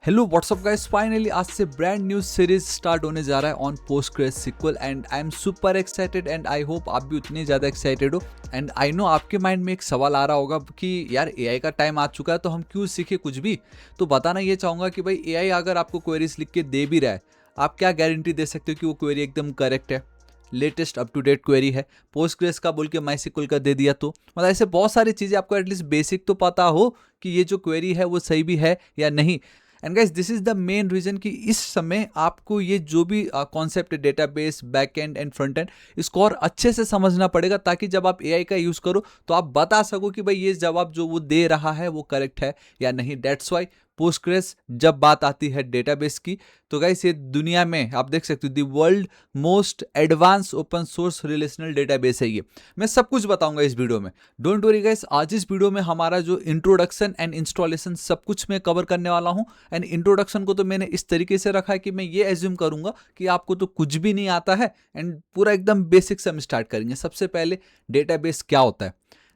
Hello what's up guys, finally आज से brand new series start होने जा रहा है on PostgreSQL and I am super excited and I hope आप भी उतने ज़्यादा एक्साइटेड हो। एंड आई नो आपके माइंड में एक सवाल आ रहा होगा कि यार एआई का टाइम आ चुका है तो हम क्यों सीखे कुछ भी। तो बताना ये चाहूँगा कि भाई एआई अगर आपको क्वेरीज लिख के दे भी रहा है, आप क्या गारंटी दे सकते हो कि वो क्वेरी एकदम करेक्ट है, latest up to date query है। पोस्टग्रेस का बोल के माइसिक्वल का दे दिया तो मतलब ऐसे बहुत सारी चीज़ें आपको एटलीस्ट बेसिक तो पता हो कि ये जो क्वेरी है वो सही भी है या नहीं। And guys this is the main reason कि इस समय आपको ये जो भी कॉन्सेप्ट है database, back end and front end, इसको और अच्छे से समझना पड़ेगा ताकि जब आप एआई का यूज करो तो आप बता सको कि भाई ये जवाब जो वो दे रहा है वो करेक्ट है या नहीं। दैट्स वाई पोस्टग्रेस जब बात आती है डेटाबेस की तो गाइस ये दुनिया में आप देख सकते हो the world most advance open source relational database है। ये मैं सब कुछ बताऊंगा इस वीडियो में, डोंट वरी गाइस। आज इस वीडियो में हमारा जो इंट्रोडक्शन एंड इंस्टॉलेशन सब कुछ मैं कवर करने वाला हूं। एंड इंट्रोडक्शन को तो मैंने इस तरीके से रखा है कि मैं ये एज्यूम करूंगा कि आपको तो कुछ भी नहीं आता है एंड पूरा एकदम बेसिक से हम स्टार्ट करेंगे। सबसे पहले डेटाबेस क्या होता है,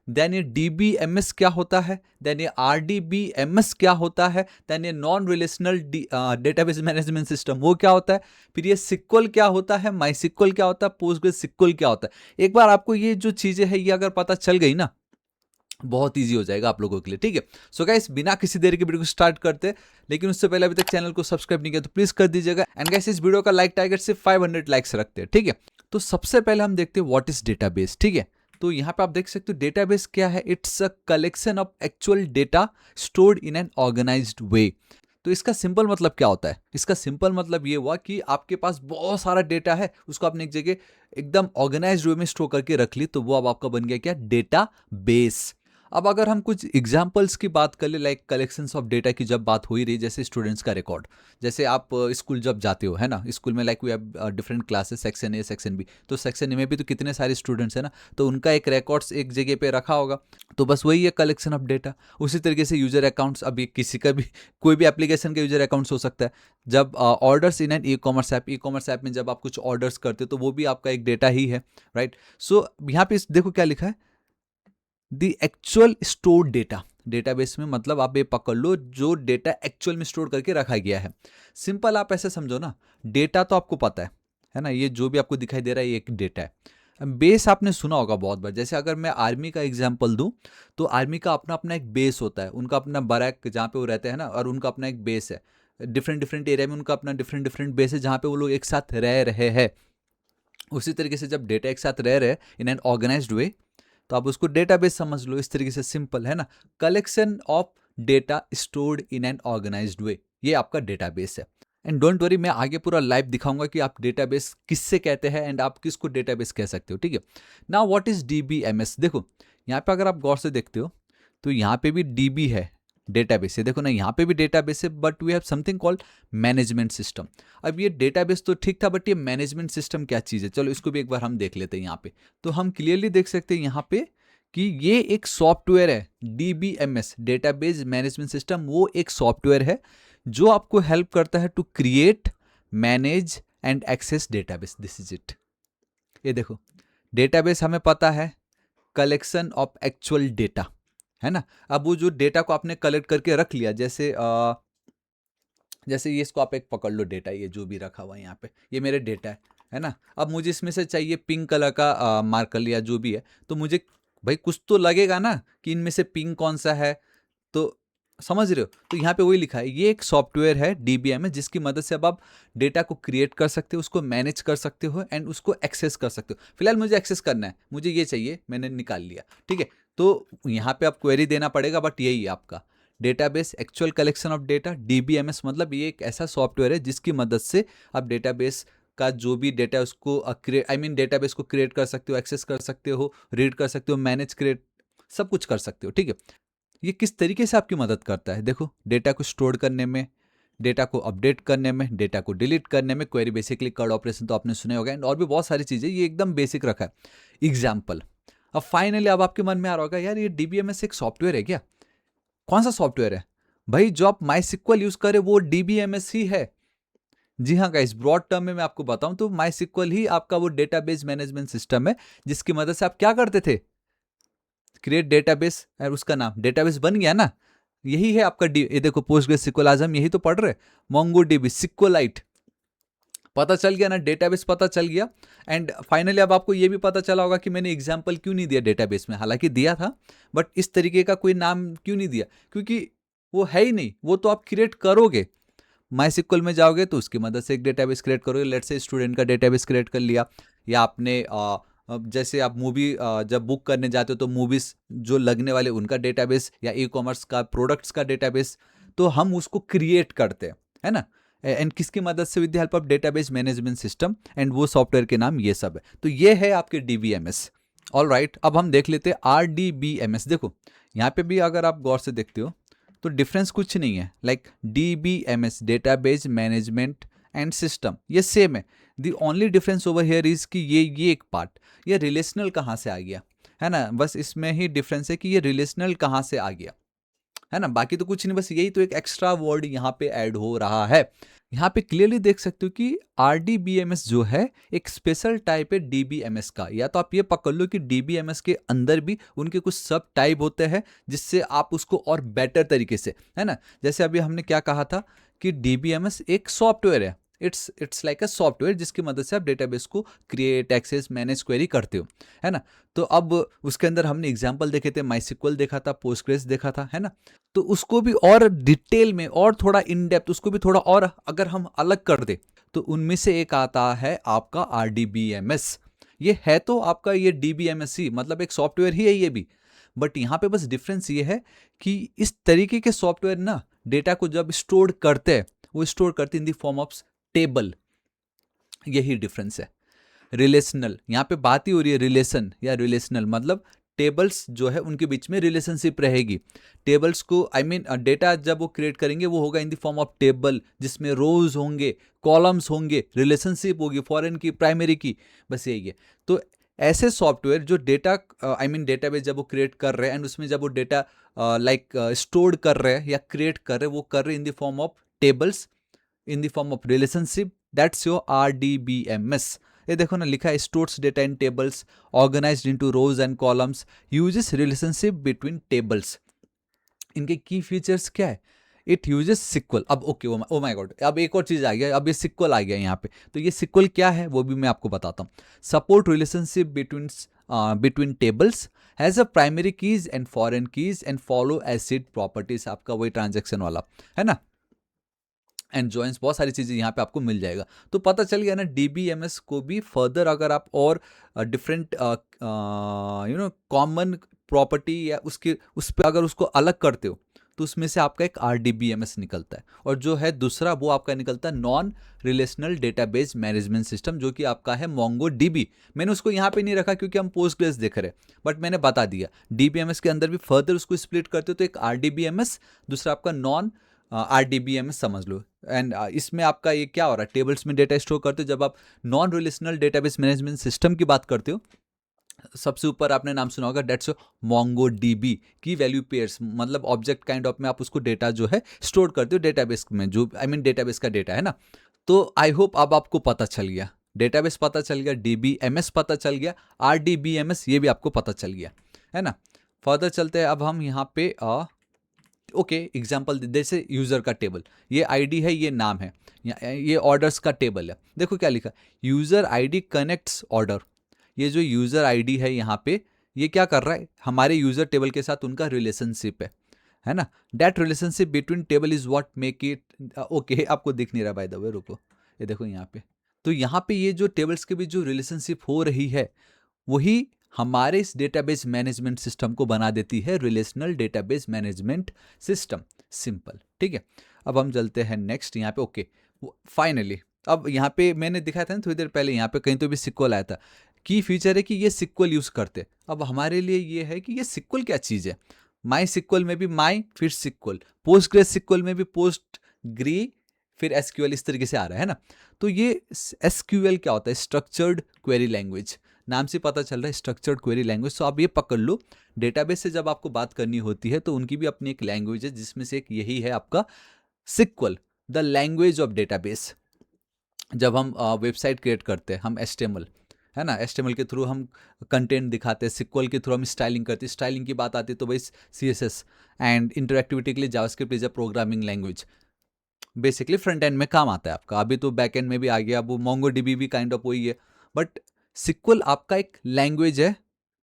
देन ये डीबीएमएस क्या होता है, देन ये आरडीबीएमएस क्या होता है, देन ये non relational database management system वो क्या होता है, फिर ये सिक्वल क्या होता है, माई सिक्वल क्या होता है, पोस्टग्रेसक्यूएल क्या होता है। एक बार आपको ये जो चीजें है ये अगर पता चल गई ना, बहुत इजी हो जाएगा आप लोगों के लिए, ठीक है। सो गाइस बिना किसी देर के वीडियो को स्टार्ट करते, लेकिन उससे पहले अभी तक चैनल को सब्सक्राइब नहीं किया तो प्लीज कर दीजिएगा। एंड गाइस इस वीडियो का लाइक टारगेट सिर्फ 500 लाइक्स रखते हैं, ठीक है। तो सबसे पहले हम देखते हैं व्हाट इज डेटाबेस, ठीक है। तो यहाँ पे आप देख सकते हो डेटाबेस क्या है, it's a collection of actual data stored in an organised way. तो इसका सिंपल मतलब क्या होता है, इसका सिंपल मतलब ये हुआ कि आपके पास बहुत सारा डेटा है, उसको आपने एक जगह एकदम ऑर्गेनाइज्ड वे में स्टोर करके रख ली, तो वो अब आपका बन गया क्या, डेटा बेस। अब अगर हम कुछ एग्जाम्पल्स की बात कर ले, लाइक कलेक्शंस ऑफ डेटा की जब बात हो ही रही, जैसे स्टूडेंट्स का रिकॉर्ड, जैसे आप स्कूल जब जाते हो है ना, स्कूल में like we have different classes, section A section B, तो सेक्शन ए में भी तो कितने सारे स्टूडेंट्स हैं ना, तो उनका एक रिकॉर्ड्स एक जगह पे रखा होगा, तो बस वही है कलेक्शन ऑफ डेटा। उसी तरीके से यूजर अकाउंट्स, अभी किसी का भी कोई भी एप्लीकेशन का यूजर अकाउंट्स हो सकता है। जब orders in an e-commerce app में जब आप कुछ ऑर्डर्स करते हो तो वो भी आपका एक डेटा ही है, राइट। सो यहाँ पे देखो क्या लिखा है, the actual store data. Database में मतलब आप ये पकड़ लो जो डेटा एक्चुअल में स्टोर करके रखा गया है। सिंपल आप ऐसे समझो ना, डेटा तो आपको पता है ना, ये जो भी आपको दिखाई दे रहा है ये एक डेटा है। बेस आपने सुना होगा बहुत बार, जैसे अगर मैं आर्मी का एग्जांपल दूं तो आर्मी का अपना अपना एक बेस होता है, उनका अपना बैरक जहाँ पे वो रहते हैं ना, और उनका अपना एक बेस है। डिफरेंट डिफरेंट एरिया में उनका अपना डिफरेंट डिफरेंट बेस है जहाँ पे वो लोग एक साथ रह रहे हैं। उसी तरीके से जब डेटा एक साथ रह रहे हैं इन एन ऑर्गेनाइज्ड वे, तो आप उसको डेटाबेस समझ लो। इस तरीके से सिंपल है ना, collection of data stored in an organised way, ये आपका डेटाबेस है। एंड डोंट वरी, मैं आगे पूरा लाइव दिखाऊंगा कि आप डेटाबेस किससे कहते हैं एंड आप किसको डेटाबेस कह सकते हो, ठीक है। नाउ व्हाट इज डीबीएमएस, देखो यहाँ पे अगर आप गौर से देखते हो तो यहाँ पे भी डीबी है, डेटाबेस है, देखो ना यहाँ पे भी डेटाबेस है, but we have something called management system. अब ये डेटाबेस तो ठीक था, बट ये मैनेजमेंट सिस्टम क्या चीज़ है, चलो इसको भी एक बार हम देख लेते हैं यहाँ पे। तो हम क्लियरली देख सकते हैं यहाँ पे कि ये एक सॉफ्टवेयर है, डीबीएमएस डेटाबेस मैनेजमेंट सिस्टम, वो एक सॉफ्टवेयर है जो आपको हेल्प करता है to create, manage and access database. This is it. ये देखो, डेटाबेस हमें पता है कलेक्शन ऑफ एक्चुअल डेटा, है ना। अब वो जो डेटा को आपने कलेक्ट करके रख लिया, जैसे जैसे ये इसको आप एक पकड़ लो डेटा, ये जो भी रखा हुआ है यहाँ पे ये मेरे डेटा है ना। अब मुझे इसमें से चाहिए पिंक कलर का मार्कर या जो भी है, तो मुझे भाई कुछ तो लगेगा ना कि इनमें से पिंक कौन सा है, तो समझ रहे हो। तो यहाँ पे वही लिखा है, ये एक सॉफ्टवेयर है डीबीएमएस जिसकी मदद से अब आप डेटा को क्रिएट कर सकते हो, उसको मैनेज कर सकते हो एंड उसको एक्सेस कर सकते हो। फिलहाल मुझे एक्सेस करना है, मुझे ये चाहिए, मैंने निकाल लिया, ठीक है। तो यहाँ पे आप क्वेरी देना पड़ेगा, बट यही है आपका database, actual collection of data. DBMS मतलब ये एक ऐसा सॉफ्टवेयर है जिसकी मदद से आप डेटाबेस का जो भी डेटा है उसको डेटाबेस को क्रिएट कर सकते हो, एक्सेस कर सकते हो, रीड कर सकते हो, मैनेज क्रिएट सब कुछ कर सकते हो, ठीक है। ये किस तरीके से आपकी मदद करता है, देखो डेटा को स्टोर करने में, डेटा को अपडेट करने में, डेटा को डिलीट करने में, क्वेरी बेसिकली कर्ल ऑपरेशन तो आपने सुने होगा, एंड और भी बहुत सारी चीज़ें, ये एकदम बेसिक रखा है। एग्जाम्पल, अब फाइनली अब आपके मन में आ रहा होगा यार ये डीबीएमएस एक सॉफ्टवेयर है क्या, कौन सा सॉफ्टवेयर है भाई, जो आप माई सिक्वल यूज करे वो डीबीएमएस ही है। जी हाँ गाइस, ब्रॉड टर्म में मैं आपको बताऊं तो माई सिक्वल ही आपका वो डेटाबेस मैनेजमेंट सिस्टम है जिसकी मदद से आप क्या करते थे, क्रिएट डेटाबेस, और उसका नाम डेटाबेस बन गया ना, यही है आपका ये देखो पोस्टग्रेसक्यूएल, आज हम यही तो पढ़ रहे, मोंगोडीबी, सिक्वलाइट। पता चल गया ना, डेटाबेस पता चल गया। एंड फाइनली अब आपको ये भी पता चला होगा कि मैंने एग्जांपल क्यों नहीं दिया डेटाबेस में, हालांकि दिया था बट इस तरीके का कोई नाम क्यों नहीं दिया, क्योंकि वो है ही नहीं, वो तो आप क्रिएट करोगे। माई में जाओगे तो उसकी मदद से एक डेटाबेस क्रिएट करोगे, लेट्स से स्टूडेंट का डेटाबेस क्रिएट कर लिया, या आपने अब जैसे आप मूवी जब बुक करने जाते हो तो मूवीज जो लगने वाले उनका डेटाबेस, या ई कॉमर्स का प्रोडक्ट्स का डेटाबेस, तो हम उसको क्रिएट करते हैं, है ना। एंड किसकी मदद से, with the help of database management system, and वो सॉफ्टवेयर के नाम ये सब है। तो ये है आपके डीबीएमएस। ऑल राइट, अब हम देख लेते हैं आरडीबीएमएस। देखो यहाँ पे भी अगर आप गौर से देखते हो तो डिफरेंस कुछ नहीं है, like DBMS, database management and system, ये सेम है। The only difference over here is कि ये एक पार्ट, ये रिलेशनल कहाँ से आ गया, है ना, बस इसमें ही डिफरेंस है कि ये रिलेशनल कहाँ से आ गया, है ना, बाकी तो कुछ नहीं, बस यही तो एक एक्स्ट्रा वर्ड यहाँ पे ऐड हो रहा है। यहाँ पे क्लियरली देख सकते हो कि आरडीबीएमएस जो है एक स्पेशल टाइप है डीबीएमएस का, या तो आप ये पकड़ लो कि डीबीएमएस के अंदर भी उनके कुछ सब टाइप होते हैं जिससे आप उसको और बेटर तरीके से, है ना, जैसे अभी हमने क्या कहा था कि डीबीएमएस एक सॉफ्टवेयर है, इट्स लाइक अ सॉफ्टवेयर जिसकी मदद से आप डेटाबेस को क्रिएट, एक्सेस, मैनेज, क्वेरी करते हो, है ना। तो अब उसके अंदर हमने एग्जांपल देखे थे, माईसीक्वल देखा था, पोस्टग्रेस देखा था, है ना। तो उसको भी और डिटेल में और थोड़ा इन डेप्थ, उसको भी थोड़ा और अगर हम अलग कर दे तो उनमें से एक आता है आपका आरडीबीएमएस। ये है तो आपका ये डीबीएमएस ही, मतलब एक सॉफ्टवेयर ही है ये भी, बट यहाँ पे बस डिफरेंस ये है कि इस तरीके के सॉफ्टवेयर ना डेटा को जब स्टोर करते हैं, वो स्टोर करते इन द फॉर्म ऑफ टेबल, यही डिफरेंस है। रिलेशनल, यहाँ पे बात ही हो रही है रिलेशन या रिलेशनल, मतलब टेबल्स जो है उनके बीच में रिलेशनशिप रहेगी। टेबल्स को आई मीन डेटा जब वो क्रिएट करेंगे वो होगा इन द फॉर्म ऑफ टेबल, जिसमें रोज होंगे, कॉलम्स होंगे, रिलेशनशिप होगी फॉरेन की, प्राइमरी की, बस यही है। तो ऐसे सॉफ्टवेयर जो डेटा आई मीन डेटाबेस जब वो क्रिएट कर रहे हैं एंड उसमें जब वो डेटा लाइक स्टोर कर रहे हैं या क्रिएट कर रहे हैं, वो कर रहे हैं in the form of tables, in the form of relationship, that's your RDBMS. ये देखो ना लिखा है, stores data in tables organised into rose and columns, uses relationship between tables. इनके की फीचर्स क्या है, इट यूजेस सिक्वल। अब ओके, ओ माय गॉड, अब एक और चीज आ गया, अब ये सिक्वल आ गया यहाँ पे। तो ये सिक्वल क्या है वो भी मैं आपको बताता हूँ। Support relationship between between tables, has a primary keys and foreign keys and follow acid properties, आपका वही ट्रांजेक्शन वाला, है ना, एंड जॉइंस, बहुत सारी चीज़ें यहाँ पे आपको मिल जाएगा। तो पता चल गया ना, डीबीएमएस को भी फर्दर अगर आप और डिफरेंट कॉमन प्रॉपर्टी या उसके उस पर अगर उसको अलग करते हो तो उसमें से आपका एक आरडीबीएमएस निकलता है, और जो है दूसरा वो आपका निकलता है non relational database management system, जो कि आपका है मोंगो डीबी। मैंने उसको यहाँ पे नहीं रखा क्योंकि हम पोस्टग्रेस देख रहे हैं, बट मैंने बता दिया डीबीएमएस के अंदर भी फर्दर उसको स्प्लिट करते हो तो एक आरडीबीएमएस, दूसरा आपका नॉन आरडीबीएमएस समझ लो। एंड इसमें आपका ये क्या हो रहा है, टेबल्स में डेटा स्टोर करते हो। जब आप non relational database management system की बात करते हो, सबसे ऊपर आपने नाम सुना होगा, डेट्स मोंगो डीबी की वैल्यू पेयर्स, मतलब ऑब्जेक्ट काइंड ऑफ में आप उसको डेटा जो है स्टोर करते हो डेटाबेस में, जो आई मीन डेटाबेस का डेटा है ना। तो आई होप अब आपको पता चल गया, डेटाबेस पता चल गया, डीबीएमएस पता चल गया, आरडीबीएमएस ये भी आपको पता चल गया, है ना। फर्दर चलते हैं अब हम यहाँ पे ओके एग्जाम्पल, जैसे यूज़र का टेबल, ये आईडी है, ये नाम है, ये ऑर्डर्स का टेबल है। देखो क्या लिखा, यूज़र आईडी कनेक्ट्स ऑर्डर। ये जो यूज़र आईडी है यहाँ पे, ये क्या कर रहा है, हमारे यूज़र टेबल के साथ उनका रिलेशनशिप है ना। That relationship between table is what make it okay. आपको दिख नहीं रहा बाय द वे, रुको, ये देखो यहाँ पे। तो यहाँ पे ये जो टेबल्स के बीच जो रिलेशनशिप हो रही है वही हमारे इस डेटाबेस मैनेजमेंट सिस्टम को बना देती है relational database management system. Simple, ठीक है। अब हम चलते हैं नेक्स्ट यहाँ पे। ओके, फाइनली अब यहाँ पे मैंने दिखाया था ना थोड़ी देर पहले, यहाँ पे कहीं तो भी सिक्वल आया था। की फीचर है कि ये सिक्वल यूज करते। अब हमारे लिए ये है कि ये सिक्वल क्या चीज़ है। माई सिक्वल में भी माई फिर सिक्वल, पोस्ट ग्रेस सिक्वल में भी पोस्ट ग्री फिर एसक्यूएल, इस तरीके से आ रहा है ना। तो ये एसक्यूएल क्या होता है, स्ट्रक्चर्ड क्वेरी लैंग्वेज, नाम से पता चल रहा है स्ट्रक्चर्ड क्वेरी लैंग्वेज। तो आप ये पकड़ लो, डेटाबेस से जब आपको बात करनी होती है तो उनकी भी अपनी एक लैंग्वेज है, जिसमें से एक यही है आपका SQL, the language of database. जब हम वेबसाइट क्रिएट करते हैं हम HTML, है ना। HTML के थ्रू हम कंटेंट दिखाते हैं, सिक्वल के थ्रू हम स्टाइलिंग करते हैं, स्टाइलिंग की बात आती है तो भाई CSS। एंड इंटरएक्टिविटी के लिए JavaScript is a programming language, basically front end में काम आता है आपका। अभी तो बैक एंड में भी आ गया, अब वो MongoDB भी काइंड ऑफ वही है, बट सिक्वल आपका एक लैंग्वेज है,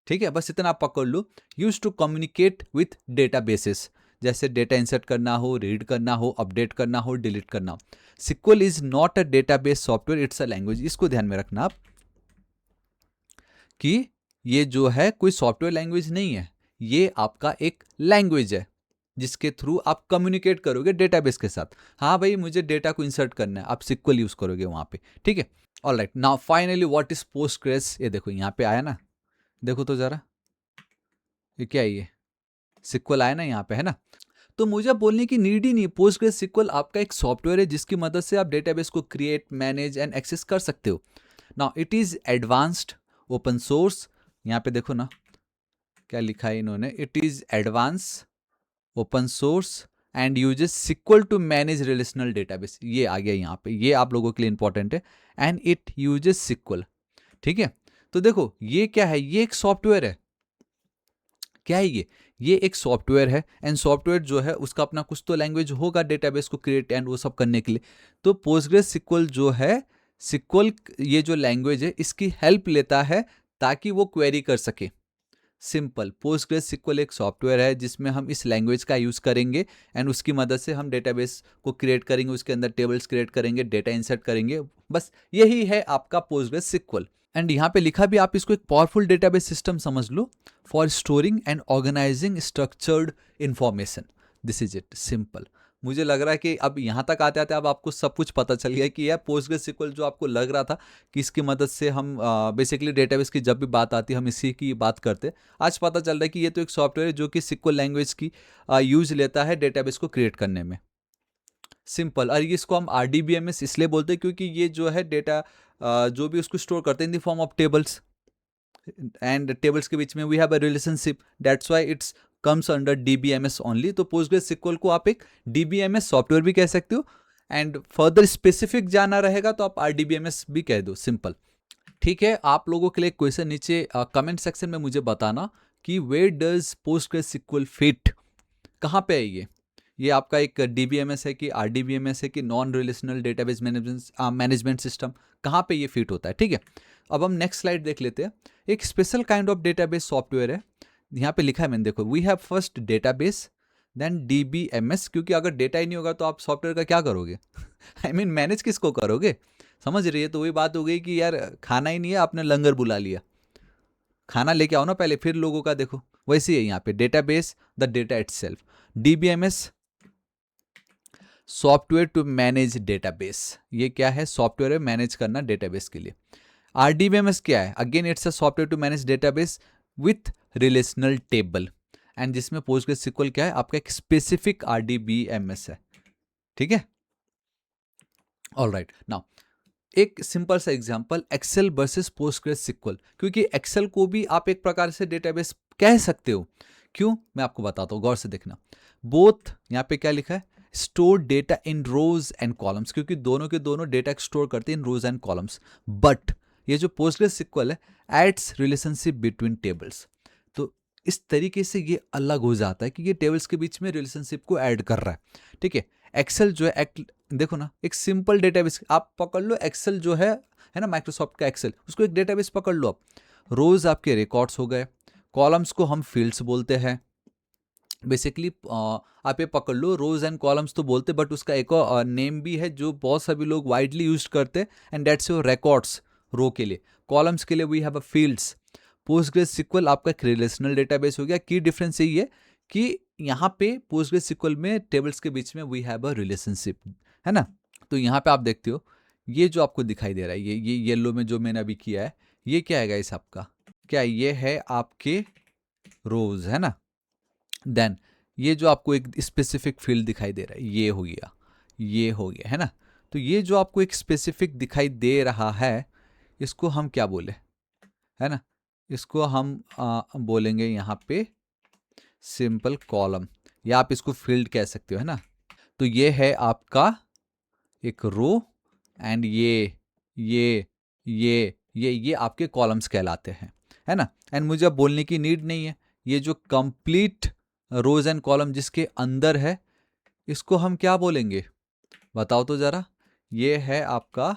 ठीक है। बस इतना आप पकड़ लो, use to communicate with databases, जैसे डेटा इंसर्ट करना हो, रीड करना हो, अपडेट करना हो, डिलीट करना हो। SQL is not a database software, it's a language. इसको ध्यान में रखना आप कि ये जो है कोई सॉफ्टवेयर लैंग्वेज नहीं है, ये आपका एक लैंग्वेज है जिसके थ्रू आप कम्युनिकेट करोगे डेटाबेस के साथ। हाँ भाई, मुझे डेटा को इंसर्ट करना है, आप सिक्वल यूज करोगे वहां पे, ठीक है। Alright, now finally what is Postgres. ये देखो यहाँ पे आया ना, देखो तो जरा, ये क्या है, ये सिक्वल आया ना यहाँ पे, है ना। तो मुझे बोलने की नीड ही नहीं, पोस्टग्रेस सिक्वल आपका एक सॉफ्टवेयर है जिसकी मदद से आप डेटाबेस को क्रिएट, मैनेज एंड एक्सेस कर सकते हो। Now it is advanced, open source, यहाँ पे देखो ना क्या लिखा है इन्होंने, it is advance, open source and uses SQL to manage relational database. ये आ गया यहाँ पे, ये आप लोगों के लिए इंपॉर्टेंट है। एंड इट यूजेस सिक्वल, ठीक है। तो देखो ये क्या है, ये एक सॉफ्टवेयर है। क्या है ये एक सॉफ्टवेयर है, एंड सॉफ्टवेयर जो है उसका अपना कुछ तो लैंग्वेज होगा डेटाबेस को क्रिएट एंड वो सब करने के लिए। तो पोस्टग्रेस सिक्वल जो है, सिक्वल ये जो लैंग्वेज है इसकी हेल्प लेता है ताकि वो क्वेरी कर सके। सिंपल, पोस्टग्रेस सिक्वल एक सॉफ्टवेयर है जिसमें हम इस लैंग्वेज का यूज करेंगे एंड उसकी मदद से हम डेटाबेस को क्रिएट करेंगे, उसके अंदर टेबल्स क्रिएट करेंगे, डेटा इंसर्ट करेंगे। बस यही है आपका पोस्टग्रेस सिक्वल। एंड यहाँ पे लिखा भी, आप इसको एक पावरफुल डेटाबेस सिस्टम समझ लो for storing and organising structured information. This is it, simple. मुझे लग रहा है कि अब यहाँ तक आते आते अब आपको सब कुछ पता चल गया कि यह पोस्टग्रेस सिक्वल जो आपको लग रहा था कि इसकी मदद से हम बेसिकली डेटाबेस की जब भी बात आती है हम इसी की बात करते हैं, आज पता चल रहा है कि ये तो एक सॉफ्टवेयर है जो कि सिक्वल लैंग्वेज की यूज लेता है डेटाबेस को क्रिएट करने में। सिंपल। और इसको हम RDBMS इसलिए बोलते हैं क्योंकि ये जो है डेटा जो भी उसको स्टोर करते हैं in the form of tables, and tables के बीच में we have a relationship, that's why it's comes under DBMS ओनली। तो पोस्टग्रेस सिक्वल को आप एक DBMS सॉफ्टवेयर भी कह सकते हो, एंड फर्दर स्पेसिफिक जाना रहेगा तो आप RDBMS भी कह दो, सिंपल। ठीक है, आप लोगों के लिए क्वेश्चन नीचे कमेंट सेक्शन में मुझे बताना कि where does Postgres SQL fit, कहाँ पे है ये आपका एक DBMS है कि RDBMS है कि non relational database management system, कहाँ पे ये फिट होता है, ठीक है। अब हम नेक्स्ट स्लाइड देख लेते हैं। एक special kind of database software है, यहाँ पे लिखा है मैंने, देखो, we have first database then DBMS, क्योंकि अगर डेटा ही नहीं होगा तो आप सॉफ्टवेयर का क्या करोगे आई मीन मैनेज किसको करोगे, समझ रही है। तो वही बात हो गई कि यार खाना ही नहीं है, आपने लंगर बुला लिया, खाना लेके आओ ना पहले फिर लोगों का देखो। वैसे ही है यहाँ पे, database the data itself, DBMS software to manage database. ये क्या है, सॉफ्टवेयर है मैनेज करना डेटाबेस के लिए। RDBMS क्या है, again it's a software to manage database with relational table, and जिसमें पोस्टग्रेस सिक्वल क्या है, आपका एक स्पेसिफिक RDBMS है, ठीक है। ऑलराइट, नाउ एक सिंपल सा example, Excel versus Postgres SQL, क्योंकि एक्सेल को भी आप एक प्रकार से डेटाबेस कह सकते हो। क्यों, मैं आपको बताता हूँ, गौर से देखना। बोथ, यहाँ पे क्या लिखा है, store data in rows and columns, क्योंकि दोनों के दोनों डेटा स्टोर करते हैं in rows and columns. But ये जो पोस्टग्रेस सिक्वल है, एड्स रिलेशनशिप बिटवीन टेबल्स। तो इस तरीके से ये अलग हो जाता है कि ये टेबल्स के बीच में रिलेशनशिप को ऐड कर रहा है, ठीक है। एक्सेल जो है, देखो ना, एक सिंपल डेटाबेस आप पकड़ लो, एक्सेल जो है ना, माइक्रोसॉफ्ट का एक्सेल, उसको एक डेटाबेस पकड़ लो आप। रोज आपके रिकॉर्ड्स हो गए, कॉलम्स को हम फील्ड्स बोलते हैं। बेसिकली आप ये पकड़ लो, रोज एंड कॉलम्स तो बोलते, बट उसका एक और नेम भी है जो बहुत सभी लोग वाइडली यूज करते हैं, and that's your records. Row के लिए, कॉलम्स के लिए we have a fields. Postgres SQL आपका एक रिलेशनल डेटाबेस हो गया। की डिफरेंस यही है कि यहाँ पे पोस्टग्रेस सिक्वल में टेबल्स के बीच में वी हैव अ रिलेशनशिप, है ना। तो यहाँ पे आप देखते हो, ये जो आपको दिखाई दे रहा है, ये येलो में जो मैंने अभी किया है, ये क्या है गाइस आपका, क्या ये है आपके रोज, है ना। देन ये जो आपको एक स्पेसिफिक फील्ड दिखाई दे रहा है, ये हो गया, ये हो गया, है ना। तो ये जो आपको एक स्पेसिफिक दिखाई दे रहा है, इसको हम क्या बोले, है ना, इसको हम बोलेंगे यहाँ पे सिंपल कॉलम, या आप इसको फील्ड कह सकते हो, है ना। तो ये है आपका एक रो, एंड ये ये आपके कॉलम्स कहलाते हैं, है ना। एंड मुझे अब बोलने की नीड नहीं है, ये जो कंप्लीट रोज एंड कॉलम जिसके अंदर है इसको हम क्या बोलेंगे, बताओ तो जरा। ये है आपका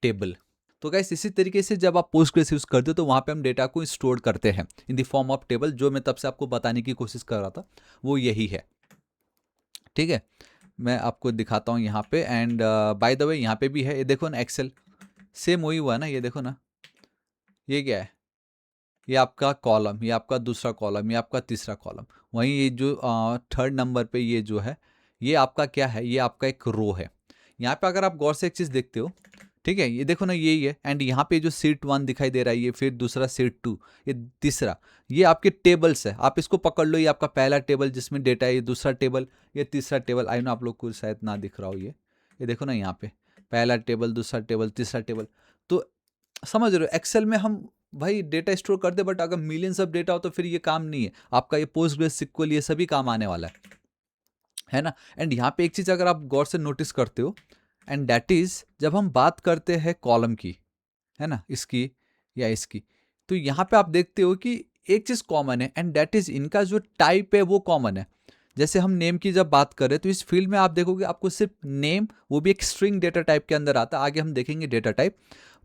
टेबल। तो गाइस इसी तरीके से जब आप पोस्टग्रेस यूज करते हो तो वहां पे हम डेटा को स्टोर करते हैं in the form of table. जो मैं तब से आपको बताने की कोशिश कर रहा था वो यही है, ठीक है। मैं आपको दिखाता हूँ यहाँ पे। एंड बाय द वे यहाँ पे भी है, ये देखो ना एक्सेल, सेम वही हुआ ना, ये देखो ना, ये क्या है, ये आपका कॉलम, ये आपका दूसरा कॉलम, ये आपका तीसरा कॉलम। वहीं ये जो थर्ड नंबर पे ये जो है, ये आपका क्या है, ये आपका एक रो है। यहाँ पे अगर आप गौर से एक चीज़ देखते हो, ठीक है, ये देखो ना यही है। एंड यहाँ पे जो सीट 1 दिखाई दे रहा है, ये फिर दूसरा सीट 2, ये तीसरा, ये आपके टेबल्स है। आप इसको पकड़ लो, ये आपका पहला टेबल जिसमें डेटा है, ये दूसरा टेबल, ये तीसरा टेबल। आई नो आप लोग को शायद ना दिख रहा हो, ये देखो ना यहाँ पे पहला टेबल, दूसरा टेबल, तीसरा टेबल। तो समझ रहे हो, एक्सेल में हम भाई डेटा स्टोर कर दे, बट अगर मिलियंस ऑफ डेटा हो तो फिर ये काम नहीं है आपका। ये पोस्टग्रेस सिक्वल ये सभी काम आने वाला है ना। एंड यहाँ पे एक चीज अगर आप गौर से नोटिस करते हो, एंड दैट इज जब हम बात करते हैं कॉलम की, है ना, इसकी या इसकी, तो यहाँ पे आप देखते हो कि एक चीज कॉमन है, एंड दैट इज इनका जो टाइप है वो कॉमन है। जैसे हम नेम की जब बात करें तो इस फील्ड में आप देखोगे आपको सिर्फ नेम, वो भी एक स्ट्रिंग डेटा टाइप के अंदर आता है। आगे हम देखेंगे डेटा टाइप,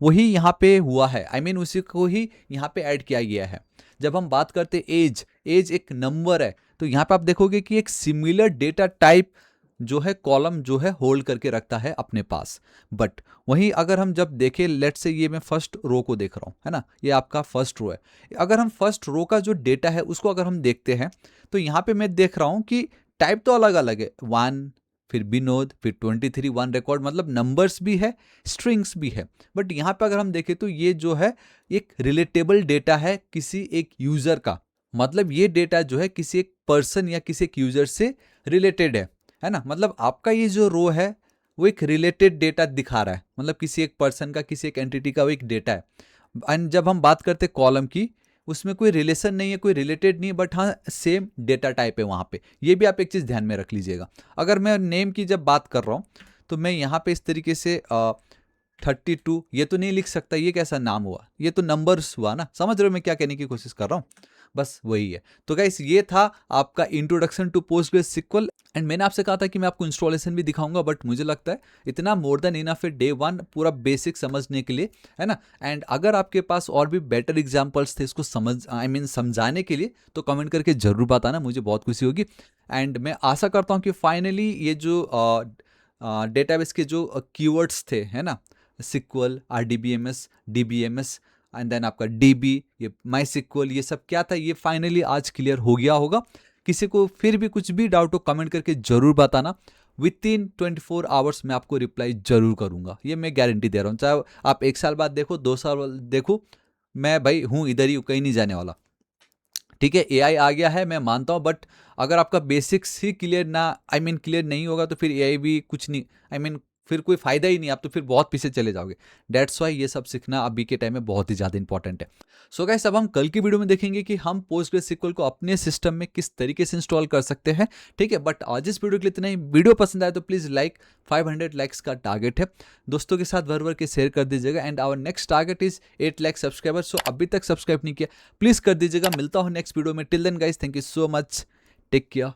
वही यहाँ पे हुआ है। आई मीन उसी को ही यहाँ पे ऐड किया गया है। जब हम बात करते एज, एज एक नंबर है, तो यहाँ पे आप देखोगे कि एक सिमिलर डेटा टाइप जो है कॉलम जो है होल्ड करके रखता है अपने पास। बट वहीं अगर हम जब देखें, लेट से ये मैं फर्स्ट रो को देख रहा हूँ, है ना, ये आपका फर्स्ट रो है। अगर हम फर्स्ट रो का जो डेटा है उसको अगर हम देखते हैं तो यहाँ पे मैं देख रहा हूँ कि टाइप तो अलग अलग है, 1, फिर विनोद, फिर 23, 1 रिकॉर्ड, मतलब नंबर्स भी है, स्ट्रिंग्स भी है। बट यहाँ पे अगर हम देखें तो ये जो है एक रिलेटेबल डेटा है किसी एक यूजर का। मतलब ये डेटा जो है किसी एक पर्सन या किसी एक यूजर से रिलेटेड है ना। मतलब आपका ये जो रो है वो एक रिलेटेड डेटा दिखा रहा है, मतलब किसी एक पर्सन का, किसी एक एंटिटी का वो एक डेटा है। एंड जब हम बात करते हैं कॉलम की, उसमें कोई रिलेशन नहीं है, कोई रिलेटेड नहीं है, बट हाँ सेम डेटा टाइप है वहाँ पे। ये भी आप एक चीज़ ध्यान में रख लीजिएगा। अगर मैं नेम की जब बात कर रहा हूँ तो मैं यहाँ पे इस तरीके से 32 ये तो नहीं लिख सकता, ये कैसा नाम हुआ, ये तो नंबर्स हुआ ना। समझ रहे हो मैं क्या कहने की कोशिश कर रहा हूँ, बस वही है। तो गाइस ये था आपका introduction to Postgres SQL. And मैंने आपसे कहा था कि मैं आपको इंस्टॉलेशन भी दिखाऊंगा, बट मुझे लगता है इतना मोर देन इनफ है डे 1 पूरा बेसिक समझने के लिए, है ना। एंड अगर आपके पास और भी बेटर एग्जांपल्स थे इसको समझ समझाने के लिए, तो कमेंट करके जरूर बताना, मुझे बहुत खुशी होगी। एंड मैं आशा करता हूँ कि फाइनली ये जो डेटाबेस के जो कीवर्ड्स थे, है ना, SQL, RDBMS, DBMS and then आपका DB, ये माई सिक्वल, ये सब क्या था, ये फाइनली आज क्लियर हो गया होगा। किसी को फिर भी कुछ भी डाउट हो कमेंट करके जरूर बताना। विद इन 24 आवर्स मैं आपको रिप्लाई जरूर करूंगा, ये मैं गारंटी दे रहा हूँ। चाहे आप 1 साल बाद देखो, 2 साल बाद देखो, मैं भाई हूँ इधर ही, कहीं नहीं जाने वाला। ठीक है, AI आ गया है मैं मानता हूँ, बट अगर आपका बेसिक्स ही क्लियर ना क्लियर नहीं होगा तो फिर AI भी कुछ नहीं, फिर कोई फायदा ही नहीं, आप तो फिर बहुत पीछे चले जाओगे। डेट्स वाई ये सब सीखना अभी के टाइम में बहुत ही ज़्यादा इंपॉर्टेंट है। सो गाइस अब हम कल की वीडियो में देखेंगे कि हम पोस्टग्रेस सिक्वल को अपने सिस्टम में किस तरीके से इंस्टॉल कर सकते हैं। ठीक है, बट आज इस वीडियो के लिए इतना ही। वीडियो पसंद आए तो प्लीज़ 500 लाइक्स का टारगेट है, दोस्तों के साथ भर के शेयर कर दीजिएगा। And our next target is 8 lakh subscriber. So अभी तक सब्सक्राइब नहीं किया प्लीज़ कर दीजिएगा। मिलता हूँ नेक्स्ट वीडियो में। Till then guys, thank you so much, take care.